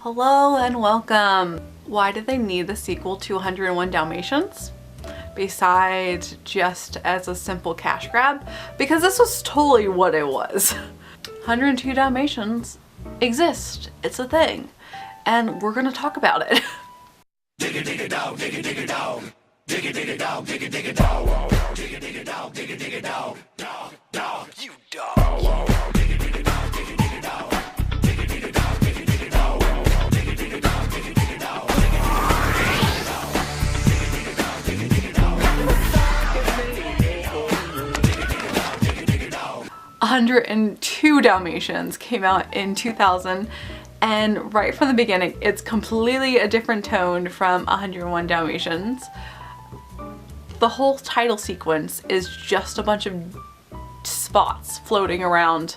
Hello and welcome. Why did they need a sequel to 101 Dalmatians? Besides just as a simple cash grab? Because this was totally what it was. 102 Dalmatians exist. It's a thing. And we're gonna talk about it. Dig it, dig it dog, dig it, dig it dog. Dig it, dig it dog, dig it, dig it dog. Dig it, dig it dog, dig it, dig it dog. Dog, dog, you dog. Dig it, dig it dog, dig it, dig it dog. Dig it, dig it dog, dig it, dig it dog. Dig it, dig it dog, dig it, dig it dog. Dig it, dig it dog, dig it, dig it dog. 102 Dalmatians came out in 2000, and right from the beginning it's completely a different tone from 101 Dalmatians. The whole title sequence is just a bunch of spots floating around.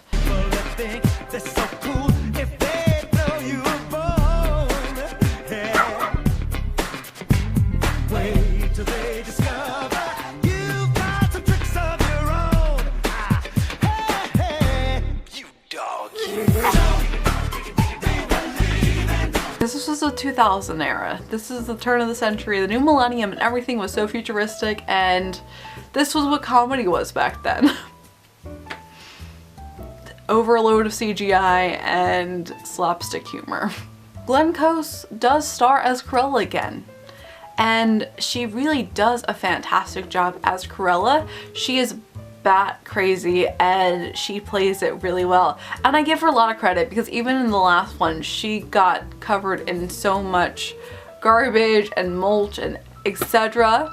This was the 2000 era. This is the turn of the century, the new millennium, and everything was so futuristic, and this was what comedy was back then. Overload of CGI and slapstick humor. Glenn Close does star as Cruella again, and she really does a fantastic job as Cruella. She is bat crazy and she plays it really well, and I give her a lot of credit because even in the last one she got covered in so much garbage and mulch and etc.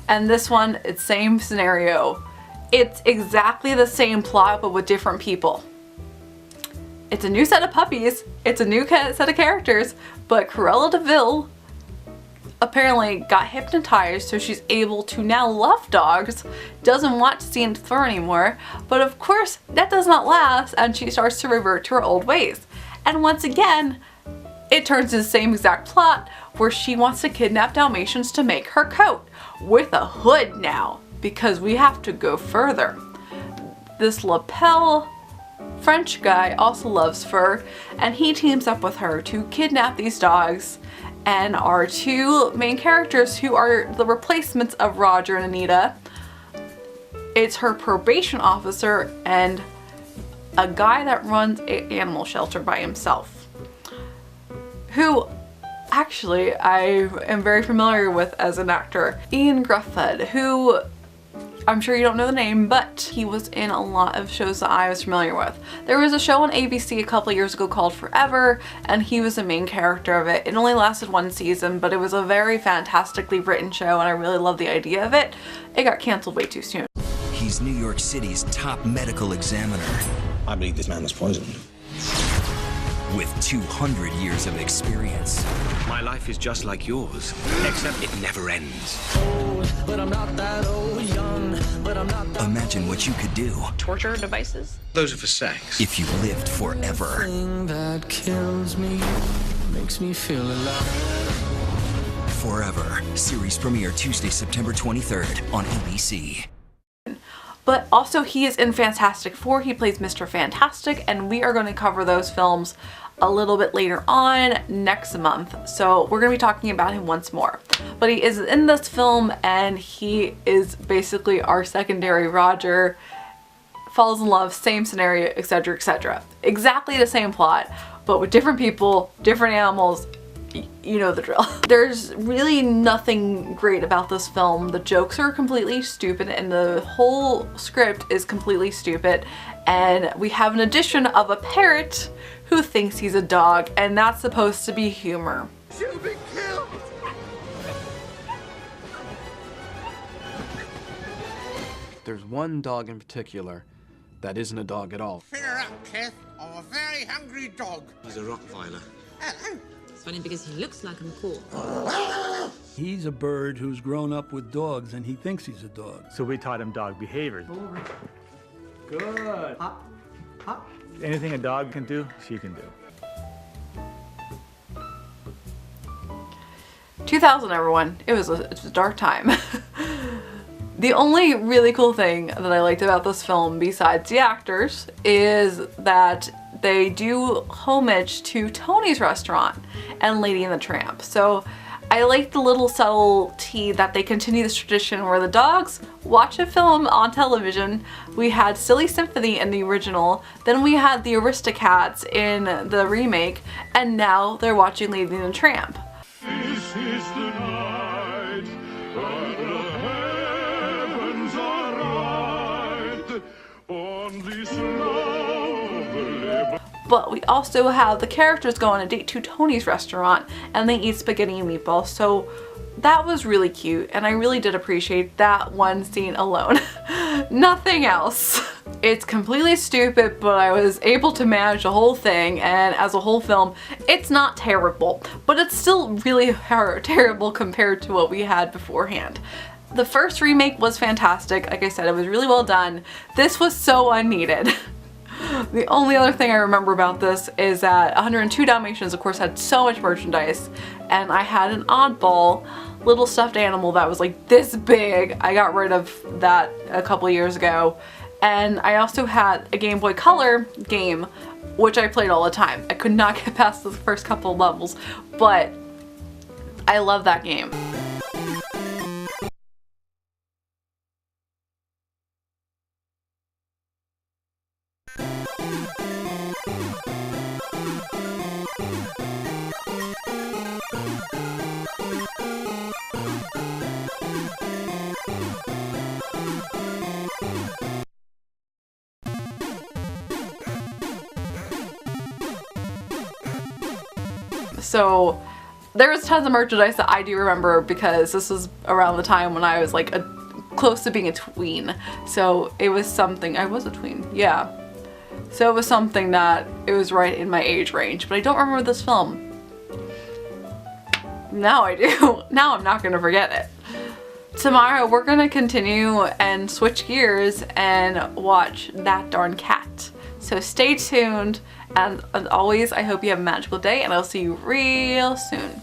And this one, it's same scenario. It's exactly the same plot but with different people. It's a new set of puppies, it's a new set of characters, but Cruella de Vil apparently got hypnotized so she's able to now love dogs, doesn't want to see them fur anymore, but of course that does not last and she starts to revert to her old ways. And once again, it turns to the same exact plot where she wants to kidnap Dalmatians to make her coat with a hood now, because we have to go further. This lapel French guy also loves fur, and he teams up with her to kidnap these dogs. And our two main characters, who are the replacements of Roger and Anita, it's her probation officer and a guy that runs an animal shelter by himself, who actually I am very familiar with as an actor, Ian Gruffhead, who I'm sure you don't know the name, but he was in a lot of shows that I was familiar with. There was a show on ABC a couple years ago called Forever, and he was the main character of it. It only lasted one season, but it was a very fantastically written show and I really loved the idea of it. It got canceled way too soon. He's New York City's top medical examiner. I believe this man was poisoned. With 200 years of experience. My life is just like yours, except it never ends. Imagine what you could do. Torture devices? Those are for sex. If you lived forever. That kills me, makes me feel alive. Forever. Series premiere Tuesday, September 23rd on ABC. But also he is in Fantastic Four. He plays Mr. Fantastic, and we are going to cover those films a little bit later on next month. So we're going to be talking about him once more. But he is in this film and he is basically our secondary Roger. Falls in love, same scenario, etc, etc. Exactly the same plot, but with different people, different animals. You know the drill. There's really nothing great about this film. The jokes are completely stupid and the whole script is completely stupid. And we have an addition of a parrot who thinks he's a dog, and that's supposed to be humor. She'll be killed. There's one dog in particular that isn't a dog at all. Fill up, Keth, or a very hungry dog. He's a Rottweiler. Hello. It's funny because he looks like I'm cool. He's a bird who's grown up with dogs and he thinks he's a dog. So we taught him dog behaviors. Good. Hop. Hop. Anything a dog can do, she can do. 2000, everyone. It was a dark time. The only really cool thing that I liked about this film, besides the actors, is that they do homage to Tony's Restaurant and Lady and the Tramp. So I like the little subtlety that they continue this tradition where the dogs watch a film on television. We had Silly Symphony in the original, then we had the Aristocats in the remake, and now they're watching Lady and the Tramp. This is the night when the heavens are right on this lovely. But we also have the characters go on a date to Tony's Restaurant and they eat spaghetti and meatballs, so that was really cute and I really did appreciate that one scene alone. Nothing else. It's completely stupid, but I was able to manage the whole thing, and as a whole film, it's not terrible, but it's still really terrible compared to what we had beforehand. The first remake was fantastic. Like I said, it was really well done. This was so unneeded. The only other thing I remember about this is that 102 Dalmatians, of course, had so much merchandise, and I had an oddball little stuffed animal that was like this big. I got rid of that a couple years ago. And I also had a Game Boy Color game, which I played all the time. I could not get past the first couple of levels, but I love that game. So there was tons of merchandise that I do remember because this was around the time when I was like close to being a tween. So it was something, I was a tween, yeah. So it was something that it was right in my age range, but I don't remember this film. Now I do. Now I'm not gonna forget it. Tomorrow we're gonna continue and switch gears and watch That Darn Cat. So stay tuned, and as always, I hope you have a magical day, and I'll see you real soon.